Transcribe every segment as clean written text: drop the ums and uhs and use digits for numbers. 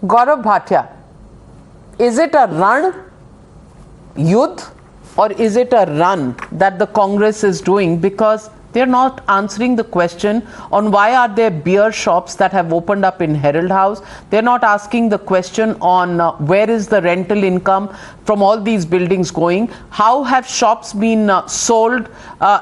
Gaurav Bhatia, is it a run, youth, or is it a run that the Congress is doing? Because they're not answering the question on why are there beer shops that have opened up in Herald House. They're not asking the question on where is the rental income from all these buildings going. How have shops been sold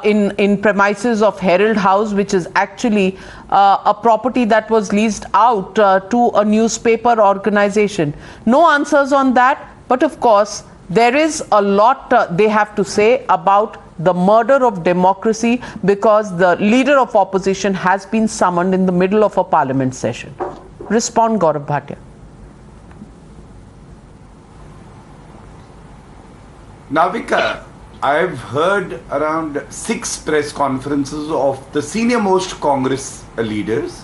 in premises of Herald House, which is actually a property that was leased out to a newspaper organization. No answers on that, but of course there is a lot they have to say about the murder of democracy, because the leader of opposition has been summoned in the middle of a parliament session. Respond, Gaurav Bhatia. Navika, I've heard around 6 press conferences of the senior most Congress leaders.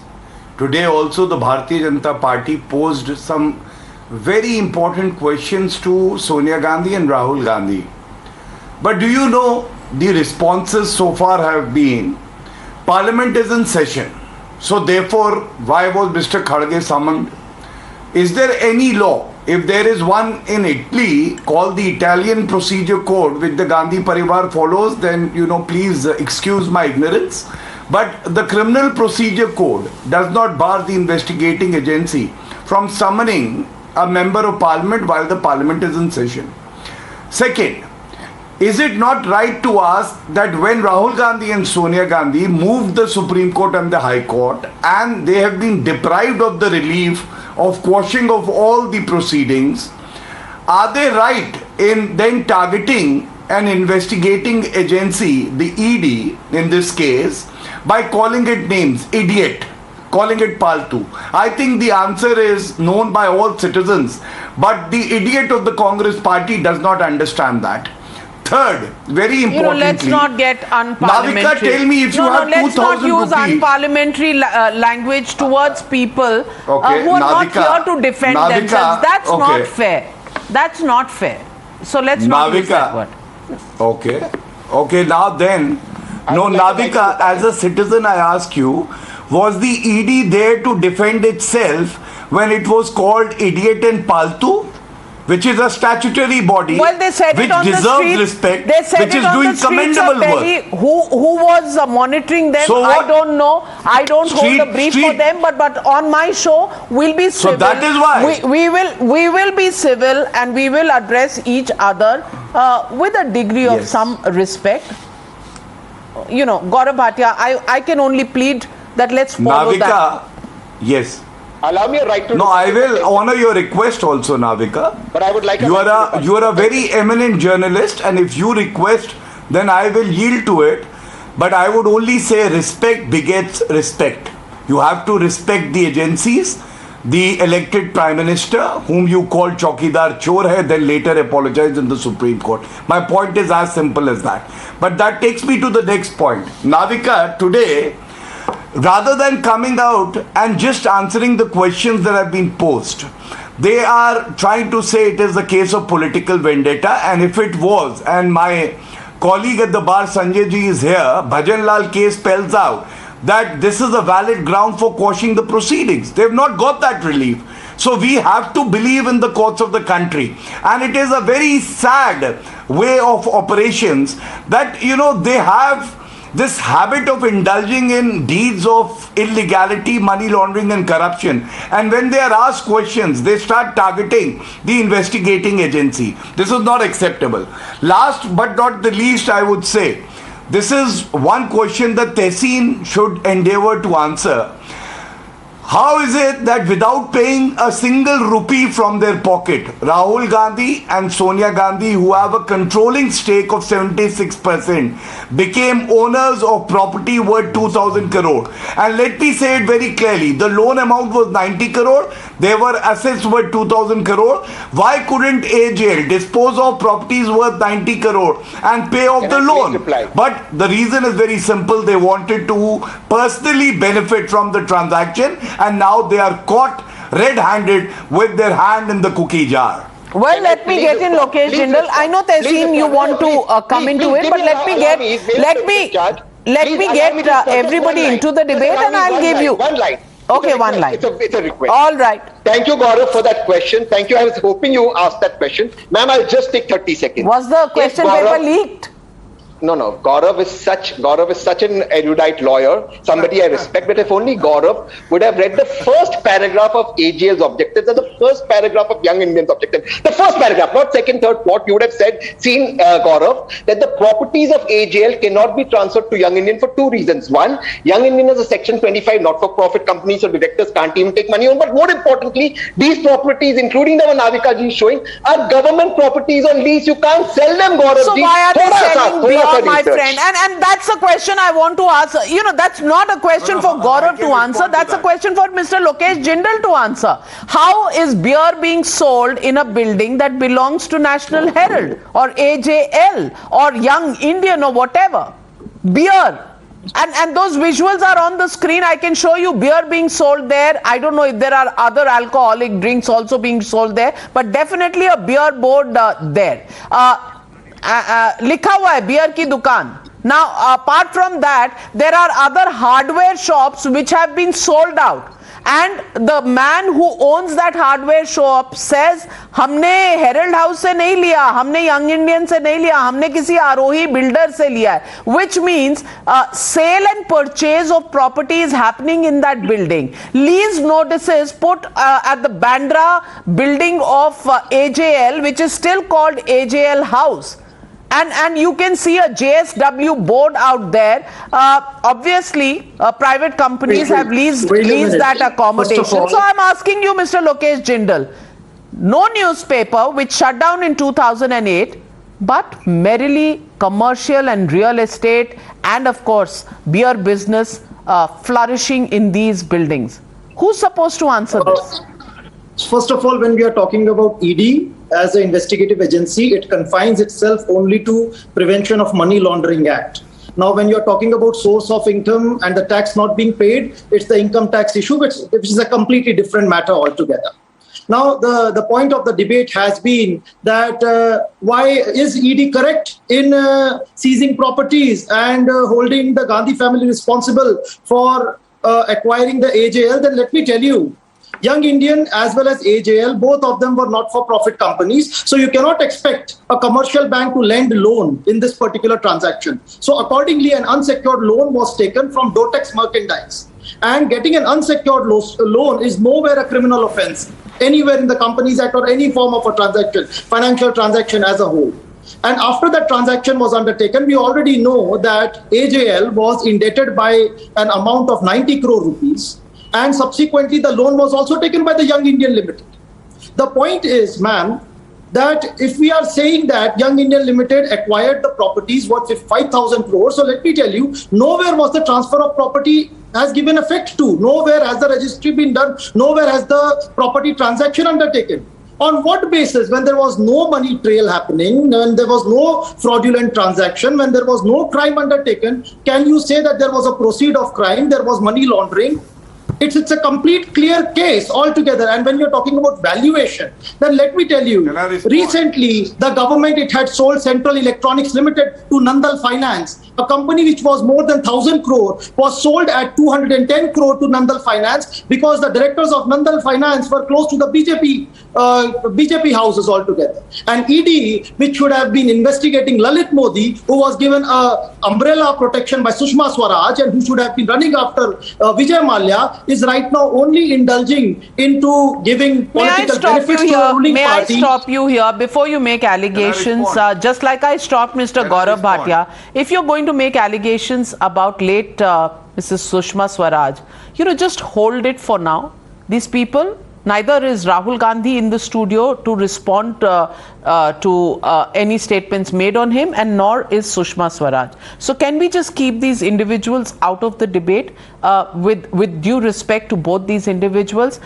Today also the Bharatiya Janata Party posed some very important questions to Sonia Gandhi and Rahul Gandhi. But do you know, the responses so far have been, Parliament is in session. So therefore, why was Mr. Kharge summoned? Is there any law? If there is one in Italy called the Italian Procedure Code, which the Gandhi Parivar follows, then, please excuse my ignorance. But the Criminal Procedure Code does not bar the investigating agency from summoning a member of Parliament while the Parliament is in session. Second, is it not right to ask that when Rahul Gandhi and Sonia Gandhi moved the Supreme Court and the High Court, and they have been deprived of the relief of quashing of all the proceedings, are they right in then targeting an investigating agency, the ED in this case, by calling it names, idiot, calling it Paltu? I think the answer is known by all citizens, but the idiot of the Congress party does not understand that. Third, very importantly, let's not get unparliamentary. Navika, tell me if you have 2,000 let's not use rupees. Unparliamentary language towards people who are Navika, not here to defend themselves. That's not fair. That's not fair. So let's not use that word. Okay, now then, Navika, as a citizen, I ask you, was the ED there to defend itself when it was called idiot and Paltu? Which is a statutory body, well, they said which it on deserves the street. respect, they said which it is on doing the streets commendable of Delhi. work. Who was monitoring them? So I don't know. I don't hold a brief for them. But on my show, we'll be civil. So that is why we will be civil, and we will address each other with a degree of some respect. Gaurav Bhatia, I can only plead that let's follow Navika, that. Yes. Allow me a right to... No, I will honor your request also, Navika. But I would like... You are a very eminent journalist, and if you request, then I will yield to it. But I would only say respect begets respect. You have to respect the agencies, the elected Prime Minister, whom you called Chaukidar Chor hai, then later apologized in the Supreme Court. My point is as simple as that. But that takes me to the next point. Navika, today, rather than coming out and just answering the questions that have been posed, they are trying to say it is a case of political vendetta, and if it was, and my colleague at the bar Sanjay ji is here, Bhajan Lal case spells out that this is a valid ground for quashing the proceedings. They have not got that relief. So we have to believe in the courts of the country, and it is a very sad way of operations that they have this habit of indulging in deeds of illegality, money laundering and corruption. And when they are asked questions, they start targeting the investigating agency. This is not acceptable. Last but not the least, I would say, this is one question that Tehseen should endeavor to answer. How is it that without paying a single rupee from their pocket, Rahul Gandhi and Sonia Gandhi, who have a controlling stake of 76%, became owners of property worth 2,000 crore? And let me say it very clearly, the loan amount was 90 crore, there were assets worth 2,000 crore. Why couldn't AJL dispose of properties worth 90 crore and pay off the loan? But the reason is very simple, they wanted to personally benefit from the transaction, and now they are caught red-handed with their hand in the cookie jar. Well, let me get in Lokesh Jindal. I know, Tehseen, you want to come into it, but let me get everybody into the debate, and I'll give you... One line. Okay, one line. It's a request. All right. Thank you, Gaurav, for that question. Thank you. I was hoping you asked that question. Ma'am, I'll just take 30 seconds. Was the question paper leaked? No. Gaurav is such an erudite lawyer, somebody I respect. But if only Gaurav would have read the first paragraph of AGL's objectives and the first paragraph of Young Indian's objectives, the first paragraph, not second, third, fourth, you would have seen Gaurav, that the properties of AGL cannot be transferred to Young Indian for two reasons. One, Young Indian is a Section 25 not-for-profit company, so directors can't even take money on. But more importantly, these properties, including the one Navika ji is showing, are government properties on lease. You can't sell them, Gaurav. So why are they selling beyond, my friend? And that's a question I want to ask. You know, that's not a question for Gaurav to answer. That's a question for Mr. Lokesh Jindal to answer. How is beer being sold in a building that belongs to National Herald or AJL or Young Indian or whatever? Beer. And those visuals are on the screen. I can show you beer being sold there. I don't know if there are other alcoholic drinks also being sold there, but definitely a beer board there. लिखा हुआ है beer की दुकान. Now, apart from that, there are other hardware shops which have been sold out. And the man who owns that hardware shop says, हमने Herald house से नहीं लिया, हमने यंग इंडियन से नहीं लिया, हमने किसी आरोही बिल्डर से लिया है. Which means sale and purchase of property is happening in that building. Lease notices put at the Bandra building of AJL, which is still called AJL House. And you can see a JSW board out there. Obviously, private companies have leased that accommodation. So I'm asking you, Mr. Lokesh Jindal, no newspaper which shut down in 2008, but merrily commercial and real estate and of course beer business flourishing in these buildings. Who's supposed to answer this? First of all, when we are talking about ED as an investigative agency, it confines itself only to Prevention of Money Laundering Act. Now, when you're talking about source of income and the tax not being paid, it's the income tax issue, which is a completely different matter altogether. Now, the point of the debate has been that why is ED correct in seizing properties and holding the Gandhi family responsible for acquiring the AJL? Then let me tell you, Young Indian as well as AJL, both of them were not-for-profit companies. So you cannot expect a commercial bank to lend loan in this particular transaction. So accordingly, an unsecured loan was taken from Dotex Mercantile. And getting an unsecured loan is nowhere a criminal offense, anywhere in the Companies Act or any form of a transaction, financial transaction as a whole. And after that transaction was undertaken, we already know that AJL was indebted by an amount of 90 crore rupees. And subsequently, the loan was also taken by the Young Indian Limited. The point is, ma'am, that if we are saying that Young Indian Limited acquired the properties worth 5,000 crores, so let me tell you, nowhere was the transfer of property has given effect to. Nowhere has the registry been done. Nowhere has the property transaction undertaken. On what basis, when there was no money trail happening, when there was no fraudulent transaction, when there was no crime undertaken, can you say that there was a proceed of crime, there was money laundering? It's a complete clear case altogether. And when you're talking about valuation, then let me tell you, recently the government, it had sold Central Electronics Limited to Nandal Finance. A company which was more than 1,000 crore was sold at 210 crore to Nandal Finance because the directors of Nandal Finance were close to the BJP houses altogether. And ED, which should have been investigating Lalit Modi, who was given a umbrella protection by Sushma Swaraj and who should have been running after Vijay Mallya, is right now only indulging into giving political benefits to the ruling party. May I stop you here before you make allegations? Just like I stopped Mr. Gaurav Bhatia, if you're going to make allegations about late Mrs. Sushma Swaraj, just hold it for now. These people, neither is Rahul Gandhi in the studio to respond to any statements made on him, and nor is Sushma Swaraj. So can we just keep these individuals out of the debate with due respect to both these individuals?